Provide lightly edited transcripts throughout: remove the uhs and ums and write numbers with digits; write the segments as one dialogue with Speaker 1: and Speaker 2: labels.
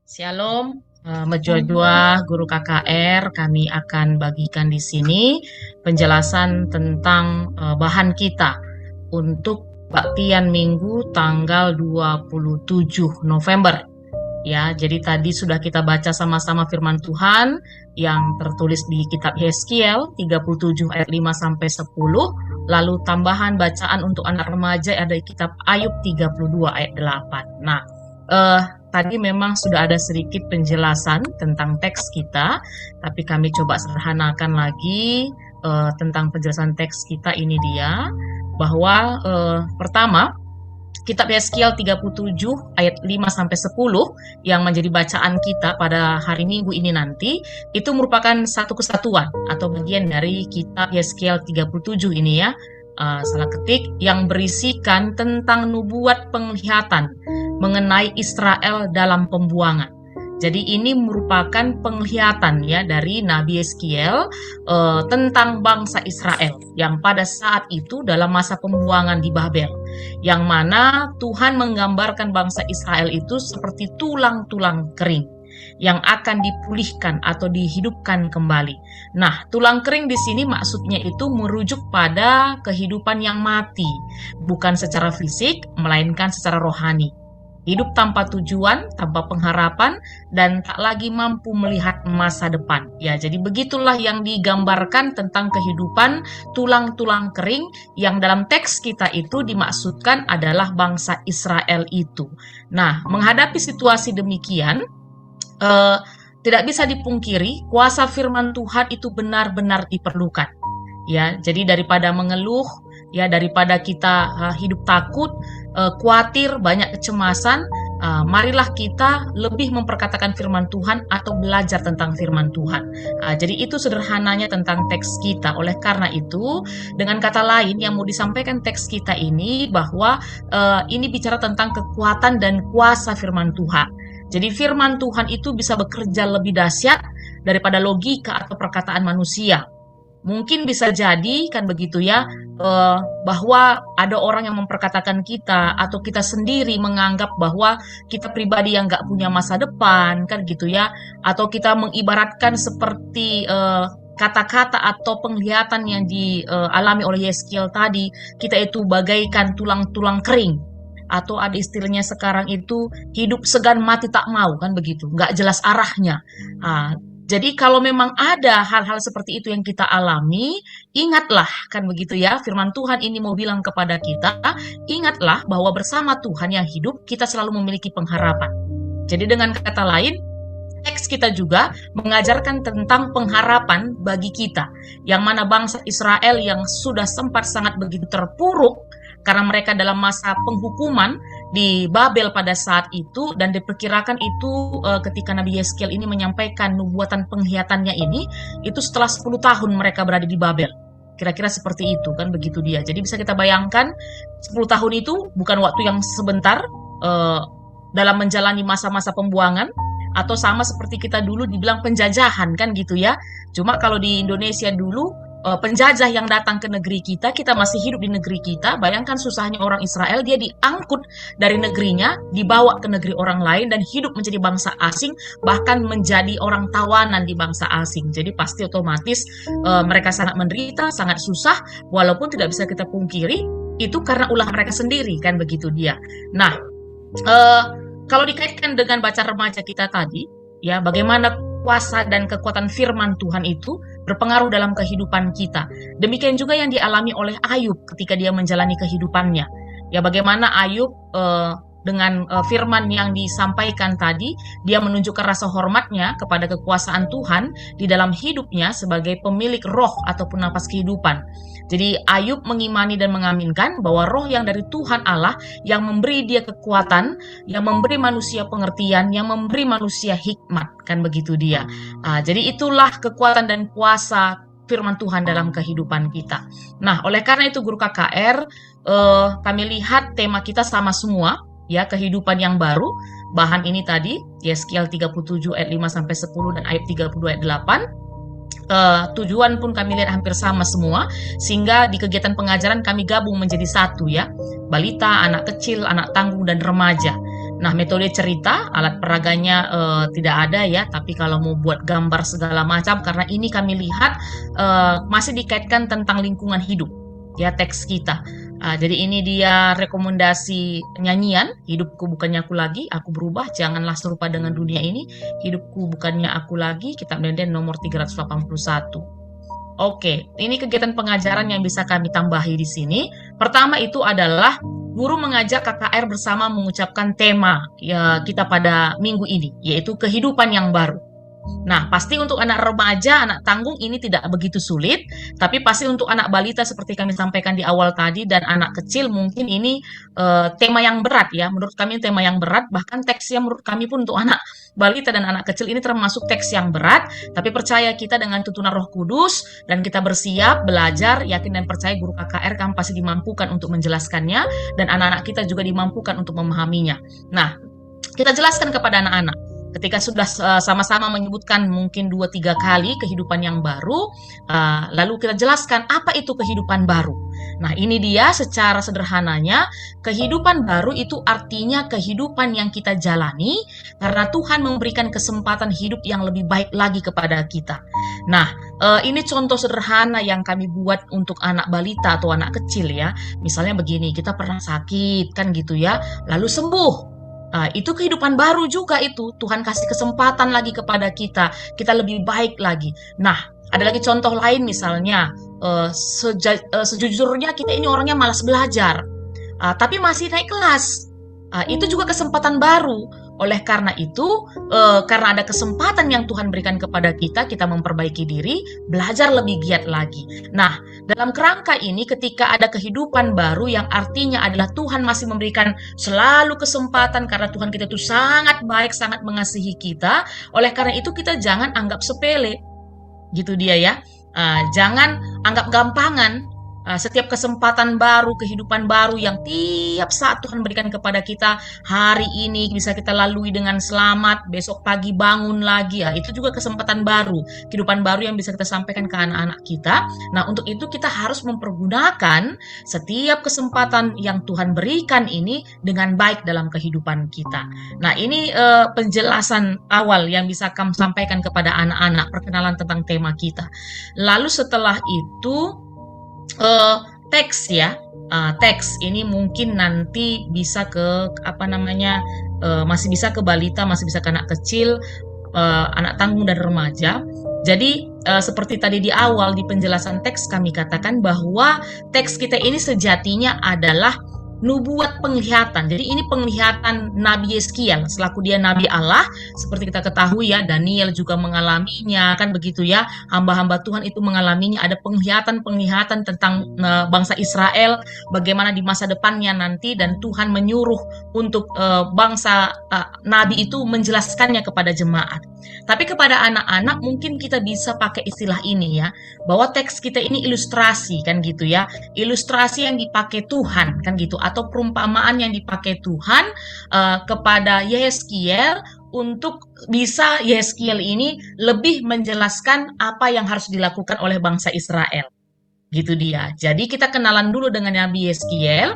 Speaker 1: Shalom, Mejojua Guru KKR. Kami akan bagikan di sini penjelasan tentang bahan kita untuk baktian Minggu tanggal 27 November. Ya, jadi tadi sudah kita baca sama-sama firman Tuhan yang tertulis di kitab Yeskiel 37 ayat 5 sampai 10. Lalu tambahan bacaan untuk anak remaja ada di kitab Ayub 32 ayat 8. Nah, tadi memang sudah ada sedikit penjelasan tentang teks kita, tapi kami coba sederhanakan lagi tentang penjelasan teks kita. Ini dia, bahwa pertama, kitab Yeskiel 37 ayat 5 sampai 10 yang menjadi bacaan kita pada hari Minggu ini nanti, itu merupakan satu kesatuan atau bagian dari kitab Yeskiel 37 ini ya. Salah ketik yang berisikan tentang nubuat penglihatan mengenai Israel dalam pembuangan. Jadi ini merupakan penglihatan ya dari Nabi Yeskiel tentang bangsa Israel yang pada saat itu dalam masa pembuangan di Babel, yang mana Tuhan menggambarkan bangsa Israel itu seperti tulang-tulang kering yang akan dipulihkan atau dihidupkan kembali. Nah, tulang kering di sini maksudnya itu merujuk pada kehidupan yang mati, bukan secara fisik, melainkan secara rohani. Hidup tanpa tujuan, tanpa pengharapan, dan tak lagi mampu melihat masa depan. Ya, jadi begitulah yang digambarkan tentang kehidupan tulang-tulang kering yang dalam teks kita itu dimaksudkan adalah bangsa Israel itu. Nah, menghadapi situasi demikian, tidak bisa dipungkiri kuasa firman Tuhan itu benar-benar diperlukan. Ya, jadi daripada mengeluh, ya daripada kita hidup takut, khawatir, banyak kecemasan, marilah kita lebih memperkatakan firman Tuhan atau belajar tentang firman Tuhan. Jadi itu sederhananya tentang teks kita. Oleh karena itu, dengan kata lain yang mau disampaikan teks kita ini bahwa ini bicara tentang kekuatan dan kuasa firman Tuhan. Jadi firman Tuhan itu bisa bekerja lebih dahsyat daripada logika atau perkataan manusia. Mungkin bisa jadi kan begitu ya, bahwa ada orang yang memperkatakan kita atau kita sendiri menganggap bahwa kita pribadi yang gak punya masa depan kan gitu ya, atau kita mengibaratkan seperti kata-kata atau penglihatan yang dialami oleh Yeskiel tadi, kita itu bagaikan tulang-tulang kering, atau ada istilahnya sekarang itu hidup segan mati tak mau kan begitu, gak jelas arahnya. Jadi kalau memang ada hal-hal seperti itu yang kita alami, ingatlah kan begitu ya, firman Tuhan ini mau bilang kepada kita, ingatlah bahwa bersama Tuhan yang hidup, kita selalu memiliki pengharapan. Jadi dengan kata lain, teks kita juga mengajarkan tentang pengharapan bagi kita, yang mana bangsa Israel yang sudah sempat sangat begitu terpuruk, karena mereka dalam masa penghukuman di Babel pada saat itu, dan diperkirakan itu ketika Nabi Yeskiel ini menyampaikan nubuatan penglihatannya ini, itu setelah 10 tahun mereka berada di Babel. Kira-kira seperti itu kan begitu dia. Jadi bisa kita bayangkan 10 tahun itu bukan waktu yang sebentar dalam menjalani masa-masa pembuangan, atau sama seperti kita dulu dibilang penjajahan kan gitu ya. Cuma kalau di Indonesia dulu, penjajah yang datang ke negeri kita, kita masih hidup di negeri kita. Bayangkan susahnya orang Israel, dia diangkut dari negerinya, dibawa ke negeri orang lain dan hidup menjadi bangsa asing, bahkan menjadi orang tawanan di bangsa asing. Jadi pasti otomatis mereka sangat menderita, sangat susah, walaupun tidak bisa kita pungkiri itu karena ulah mereka sendiri kan begitu dia. Nah, kalau dikaitkan dengan baca remaja kita tadi, ya bagaimana kuasa dan kekuatan firman Tuhan itu berpengaruh dalam kehidupan kita. Demikian juga yang dialami oleh Ayub ketika dia menjalani kehidupannya. Ya bagaimana Ayub dengan firman yang disampaikan tadi, dia menunjukkan rasa hormatnya kepada kekuasaan Tuhan di dalam hidupnya sebagai pemilik roh ataupun nafas kehidupan. Jadi Ayub mengimani dan mengaminkan bahwa roh yang dari Tuhan Allah yang memberi dia kekuatan, yang memberi manusia pengertian, yang memberi manusia hikmat, kan begitu dia. Jadi itulah kekuatan dan kuasa firman Tuhan dalam kehidupan kita. Nah, oleh karena itu Guru KKR, kami lihat tema kita sama semua, ya kehidupan yang baru. Bahan ini tadi, Yeskiel 37 ayat 5 sampai 10 dan Ayub 32 ayat 8. Tujuan pun kami lihat hampir sama semua, sehingga di kegiatan pengajaran kami gabung menjadi satu ya, balita, anak kecil, anak tanggung, dan remaja. Nah, metode cerita, alat peraganya tidak ada ya, tapi kalau mau buat gambar segala macam, karena ini kami lihat masih dikaitkan tentang lingkungan hidup, ya teks kita. Jadi ini dia rekomendasi nyanyian, hidupku bukannya aku lagi, aku berubah, janganlah serupa dengan dunia ini, hidupku bukannya aku lagi, Kitab Deden nomor 381. Oke, ini kegiatan pengajaran yang bisa kami tambahi di sini. Pertama itu adalah guru mengajak KKR bersama mengucapkan tema ya kita pada minggu ini, yaitu kehidupan yang baru. Nah, pasti untuk anak remaja, anak tanggung ini tidak begitu sulit, tapi pasti untuk anak balita seperti kami sampaikan di awal tadi dan anak kecil mungkin ini tema yang berat ya. Menurut kami tema yang berat, bahkan teksnya menurut kami pun untuk anak balita dan anak kecil ini termasuk teks yang berat, tapi percaya kita dengan tuntunan Roh Kudus dan kita bersiap belajar, yakin dan percaya guru KKR kami pasti dimampukan untuk menjelaskannya dan anak-anak kita juga dimampukan untuk memahaminya. Nah, kita jelaskan kepada anak-anak. Ketika sudah sama-sama menyebutkan mungkin 2-3 kali kehidupan yang baru, lalu kita jelaskan apa itu kehidupan baru. Nah, ini dia secara sederhananya, kehidupan baru itu artinya kehidupan yang kita jalani karena Tuhan memberikan kesempatan hidup yang lebih baik lagi kepada kita. Nah, ini contoh sederhana yang kami buat untuk anak balita atau anak kecil ya. Misalnya begini, kita pernah sakit kan gitu ya, lalu sembuh. Itu kehidupan baru juga itu. Tuhan kasih kesempatan lagi kepada kita. Kita lebih baik lagi. Nah, ada lagi contoh lain misalnya. Sejujurnya kita ini orangnya malas belajar. Tapi masih naik kelas. Itu juga kesempatan baru. Oleh karena itu, karena ada kesempatan yang Tuhan berikan kepada kita, kita memperbaiki diri, belajar lebih giat lagi. Nah, dalam kerangka ini ketika ada kehidupan baru yang artinya adalah Tuhan masih memberikan selalu kesempatan karena Tuhan kita itu sangat baik, sangat mengasihi kita. Oleh karena itu kita jangan anggap sepele. Gitu dia ya. Jangan anggap gampangan. Setiap kesempatan baru, kehidupan baru yang tiap saat Tuhan berikan kepada kita, hari ini bisa kita lalui dengan selamat, besok pagi bangun lagi, itu juga kesempatan baru, kehidupan baru yang bisa kita sampaikan ke anak-anak kita. Nah, untuk itu kita harus mempergunakan setiap kesempatan yang Tuhan berikan ini dengan baik dalam kehidupan kita. Nah, ini penjelasan awal yang bisa kami sampaikan kepada anak-anak, perkenalan tentang tema kita. Lalu setelah itu, teks ya, teks ini mungkin nanti bisa ke masih bisa ke balita, masih bisa ke anak kecil, anak tanggung dan remaja. Jadi seperti tadi di awal di penjelasan teks kami katakan bahwa teks kita ini sejatinya adalah nubuat penglihatan. Jadi ini penglihatan Nabi Yeskiel selaku dia Nabi Allah, seperti kita ketahui ya, Daniel juga mengalaminya, kan begitu ya, hamba-hamba Tuhan itu mengalaminya, ada penglihatan-penglihatan tentang bangsa Israel, bagaimana di masa depannya nanti, dan Tuhan menyuruh untuk bangsa Nabi itu menjelaskannya kepada jemaat. Tapi kepada anak-anak mungkin kita bisa pakai istilah ini ya, bahwa teks kita ini ilustrasi kan gitu ya, ilustrasi yang dipakai Tuhan kan gitu, atau perumpamaan yang dipakai Tuhan kepada Yeskiel untuk bisa Yeskiel ini lebih menjelaskan apa yang harus dilakukan oleh bangsa Israel. Gitu dia. Jadi kita kenalan dulu dengan Nabi Yeskiel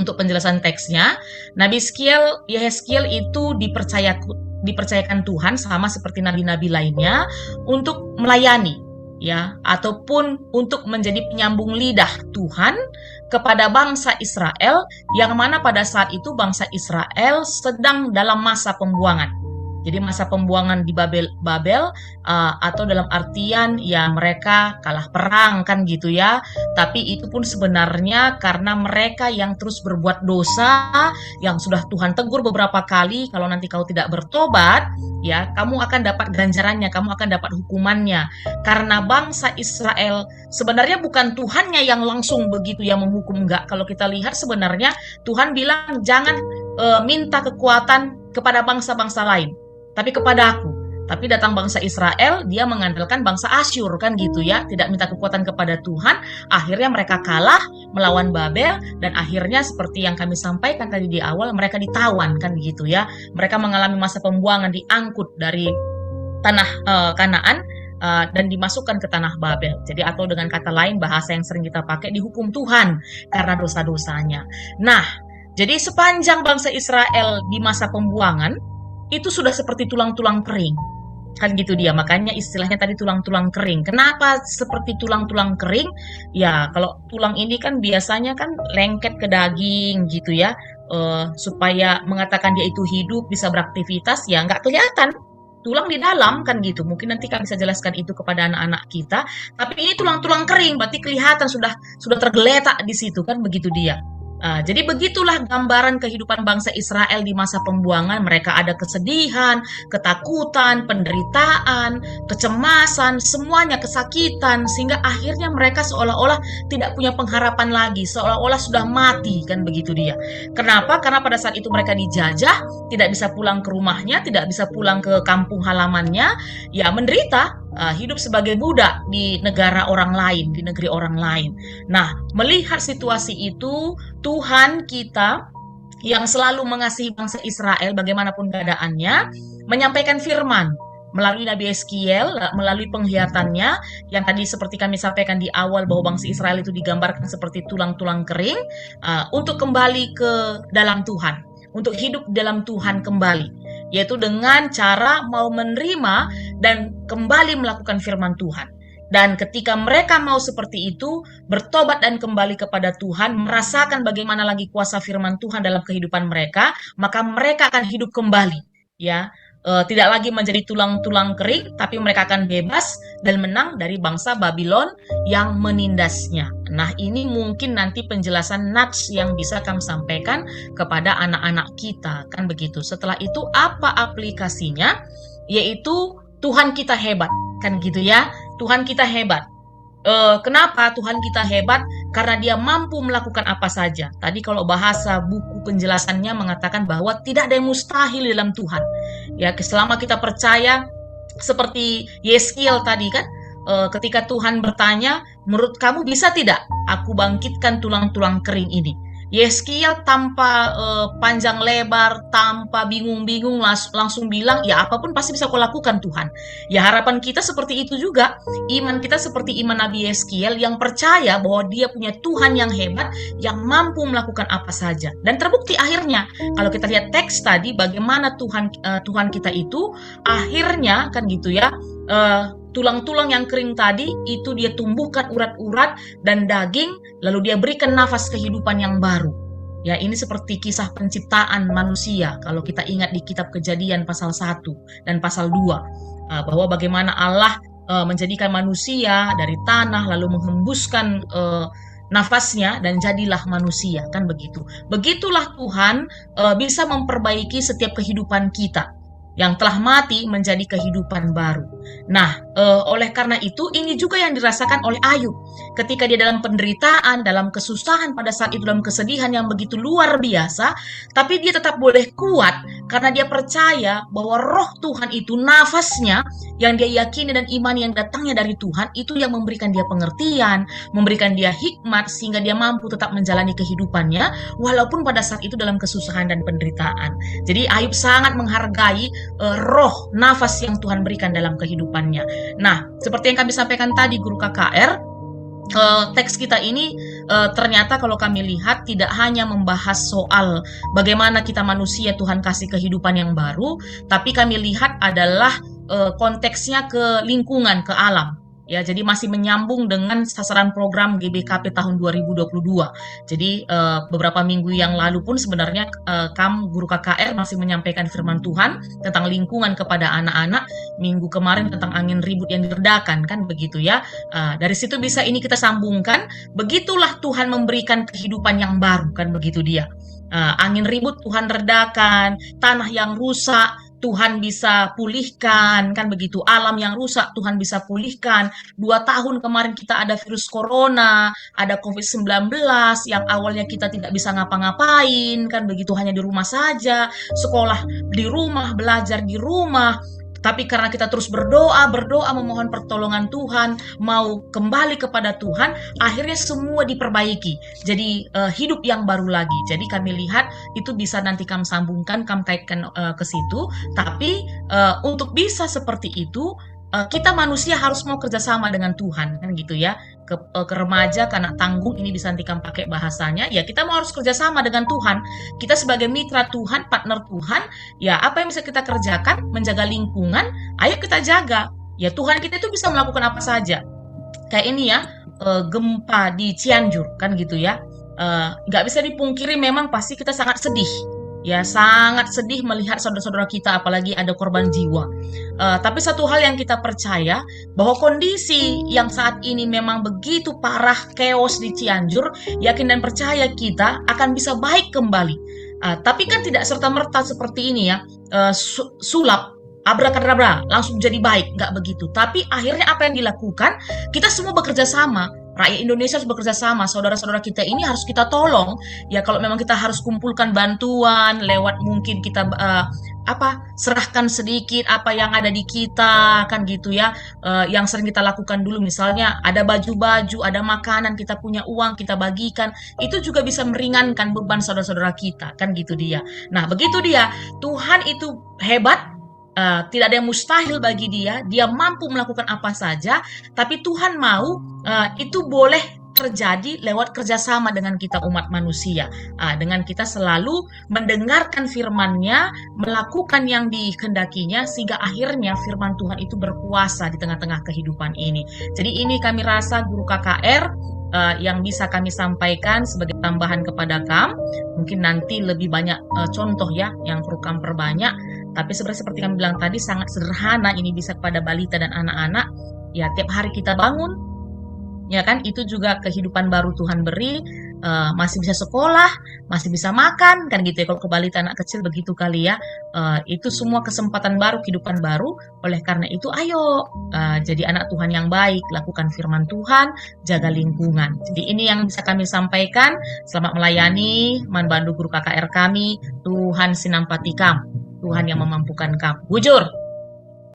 Speaker 1: untuk penjelasan teksnya. Nabi Yeskiel itu dipercayakan Tuhan sama seperti nabi-nabi lainnya untuk melayani ya, ataupun untuk menjadi penyambung lidah Tuhan kepada bangsa Israel, yang mana pada saat itu bangsa Israel sedang dalam masa pembuangan. Jadi masa pembuangan di Babel atau dalam artian ya mereka kalah perang kan gitu ya. Tapi itu pun sebenarnya karena mereka yang terus berbuat dosa, yang sudah Tuhan tegur beberapa kali, kalau nanti kau tidak bertobat, ya kamu akan dapat ganjarannya, kamu akan dapat hukumannya. Karena bangsa Israel sebenarnya bukan Tuhannya yang langsung begitu yang menghukum, enggak. Kalau kita lihat sebenarnya Tuhan bilang jangan minta kekuatan kepada bangsa-bangsa lain, tapi kepada aku. Tapi datang bangsa Israel, dia mengandalkan bangsa Asyur kan gitu ya, tidak minta kekuatan kepada Tuhan. Akhirnya mereka kalah melawan Babel, dan akhirnya seperti yang kami sampaikan tadi di awal, mereka ditawan kan gitu ya. Mereka mengalami masa pembuangan, diangkut dari tanah Kanaan dan dimasukkan ke tanah Babel. Jadi atau dengan kata lain, bahasa yang sering kita pakai, dihukum Tuhan karena dosa-dosanya. Nah, Jadi sepanjang bangsa Israel di masa pembuangan, itu sudah seperti tulang-tulang kering. Kan gitu dia, makanya istilahnya tadi tulang-tulang kering. Kenapa seperti tulang-tulang kering? Ya, kalau tulang ini kan biasanya kan lengket ke daging gitu ya, supaya mengatakan dia itu hidup, bisa beraktivitas, ya nggak kelihatan. Tulang di dalam kan gitu. Mungkin nanti Kak bisa jelaskan itu kepada anak-anak kita. Tapi ini tulang-tulang kering, berarti kelihatan sudah tergeletak di situ kan begitu dia. Jadi begitulah gambaran kehidupan bangsa Israel di masa pembuangan. Mereka ada kesedihan, ketakutan, penderitaan, kecemasan, semuanya kesakitan, sehingga akhirnya mereka seolah-olah tidak punya pengharapan lagi, seolah-olah sudah mati, kan begitu dia. Kenapa? Karena pada saat itu mereka dijajah, tidak bisa pulang ke rumahnya, tidak bisa pulang ke kampung halamannya, ya menderita, hidup sebagai budak di negara orang lain, di negeri orang lain. Nah, melihat situasi itu, Tuhan kita yang selalu mengasihi bangsa Israel bagaimanapun keadaannya, menyampaikan firman melalui Nabi Yeskiel, melalui penghiatannya, yang tadi seperti kami sampaikan di awal bahwa bangsa Israel itu digambarkan seperti tulang-tulang kering, untuk kembali ke dalam Tuhan, untuk hidup dalam Tuhan kembali, yaitu dengan cara mau menerima dan kembali melakukan firman Tuhan. Dan ketika mereka mau seperti itu, bertobat dan kembali kepada Tuhan, merasakan bagaimana lagi kuasa firman Tuhan dalam kehidupan mereka, maka mereka akan hidup kembali, ya. Tidak lagi menjadi tulang-tulang kering, tapi mereka akan bebas dan menang dari bangsa Babylon yang menindasnya. Nah, ini mungkin nanti penjelasan nats yang bisa kami sampaikan kepada anak-anak kita, kan begitu. Setelah itu apa aplikasinya? Yaitu Tuhan kita hebat, kan gitu ya. Tuhan kita hebat. Kenapa Tuhan kita hebat? Karena dia mampu melakukan apa saja. Tadi kalau bahasa buku penjelasannya mengatakan bahwa tidak ada yang mustahil dalam Tuhan. Ya, selama kita percaya, seperti Yeskiel tadi kan, ketika Tuhan bertanya, menurut kamu bisa tidak aku bangkitkan tulang-tulang kering ini? Yeskiel tanpa panjang lebar, tanpa bingung-bingung, langsung bilang, ya apapun pasti bisa kau lakukan Tuhan. Ya harapan kita seperti itu juga. Iman kita seperti iman Nabi Yeskiel yang percaya bahwa dia punya Tuhan yang hebat, yang mampu melakukan apa saja. Dan terbukti akhirnya, kalau kita lihat teks tadi, bagaimana Tuhan kita itu, akhirnya kan gitu ya, tulang-tulang yang kering tadi itu dia tumbuhkan urat-urat dan daging, lalu dia berikan nafas kehidupan yang baru. Ya, ini seperti kisah penciptaan manusia. Kalau kita ingat di kitab Kejadian pasal 1 dan pasal 2, bahwa bagaimana Allah menjadikan manusia dari tanah lalu menghembuskan nafasnya dan jadilah manusia, kan begitu. Begitulah Tuhan bisa memperbaiki setiap kehidupan kita yang telah mati menjadi kehidupan baru. Nah, oleh karena itu ini juga yang dirasakan oleh Ayub ketika dia dalam penderitaan, dalam kesusahan, pada saat itu dalam kesedihan yang begitu luar biasa, tapi dia tetap boleh kuat karena dia percaya bahwa roh Tuhan itu, nafasnya yang dia yakini dan iman yang datangnya dari Tuhan, itu yang memberikan dia pengertian, memberikan dia hikmat sehingga dia mampu tetap menjalani kehidupannya walaupun pada saat itu dalam kesusahan dan penderitaan. Jadi Ayub sangat menghargai roh, nafas yang Tuhan berikan dalam kehidupannya. Nah, seperti yang kami sampaikan tadi, Guru KKR, teks kita ini ternyata kalau kami lihat tidak hanya membahas soal bagaimana kita manusia Tuhan kasih kehidupan yang baru, tapi kami lihat adalah konteksnya ke lingkungan, ke alam. Ya, jadi masih menyambung dengan sasaran program GBKP tahun 2022. Jadi beberapa minggu yang lalu pun sebenarnya Guru KKR masih menyampaikan firman Tuhan tentang lingkungan kepada anak-anak. Minggu kemarin tentang angin ribut yang diredakan, kan begitu ya. Dari situ bisa ini kita sambungkan. Begitulah Tuhan memberikan kehidupan yang baru, kan begitu dia. Angin ribut Tuhan redakan, tanah yang rusak Tuhan bisa pulihkan, kan begitu. Alam yang rusak Tuhan bisa pulihkan. 2 tahun kemarin kita ada virus corona, ada COVID-19 yang awalnya kita tidak bisa ngapa-ngapain, kan begitu, hanya di rumah saja, sekolah di rumah, belajar di rumah. Tapi karena kita terus berdoa memohon pertolongan Tuhan, mau kembali kepada Tuhan, akhirnya semua diperbaiki. Jadi hidup yang baru lagi. Jadi kami lihat itu bisa nanti kami sambungkan, kami kaitkan ke situ. Tapi untuk bisa seperti itu, kita manusia harus mau kerjasama dengan Tuhan, kan gitu ya. ke remaja, ke anak tanggung, ini bisa nanti kamu pakai bahasanya. Ya kita mau harus kerjasama dengan Tuhan. Kita sebagai mitra Tuhan, partner Tuhan, ya apa yang bisa kita kerjakan, menjaga lingkungan, ayo kita jaga. Ya Tuhan kita itu bisa melakukan apa saja. Kayak ini ya, gempa di Cianjur kan gitu ya. Nggak bisa dipungkiri memang pasti kita sangat sedih. Ya sangat sedih melihat saudara-saudara kita apalagi ada korban jiwa. Tapi satu hal yang kita percaya bahwa kondisi yang saat ini memang begitu parah chaos di Cianjur, yakin dan percaya kita akan bisa baik kembali. Tapi kan tidak serta-merta seperti ini ya, sulap abrakadabra langsung jadi baik, nggak begitu. Tapi akhirnya apa yang dilakukan, kita semua bekerja sama, rakyat Indonesia harus bekerja sama, saudara-saudara kita ini harus kita tolong. Ya kalau memang kita harus kumpulkan bantuan lewat mungkin kita serahkan sedikit apa yang ada di kita kan gitu ya. Yang sering kita lakukan dulu misalnya ada baju-baju, ada makanan, kita punya uang kita bagikan, itu juga bisa meringankan beban saudara-saudara kita kan gitu dia. Nah begitu dia, Tuhan itu hebat. Tidak ada yang mustahil bagi dia. Dia mampu melakukan apa saja. Tapi Tuhan mau itu boleh terjadi lewat kerjasama dengan kita umat manusia. Dengan kita selalu mendengarkan firman-Nya, melakukan yang dikehendakinya, sehingga akhirnya firman Tuhan itu berkuasa di tengah-tengah kehidupan ini. Jadi ini kami rasa guru KKR yang bisa kami sampaikan sebagai tambahan kepada kamu. Mungkin nanti lebih banyak contoh ya yang perlu kamu perbanyak. Tapi sebenarnya seperti kami bilang tadi sangat sederhana, ini bisa kepada balita dan anak-anak. Ya tiap hari kita bangun, ya kan itu juga kehidupan baru Tuhan beri. Masih bisa sekolah, masih bisa makan kan gitu ya. Kalau ke balita anak kecil begitu kali ya. Itu semua kesempatan baru, kehidupan baru. Oleh karena itu ayo jadi anak Tuhan yang baik, lakukan firman Tuhan, jaga lingkungan. Jadi ini yang bisa kami sampaikan. Selamat melayani Manbandu Guru KKR kami. Tuhan sinampati kamu, Tuhan yang memampukan kamu. Bujur.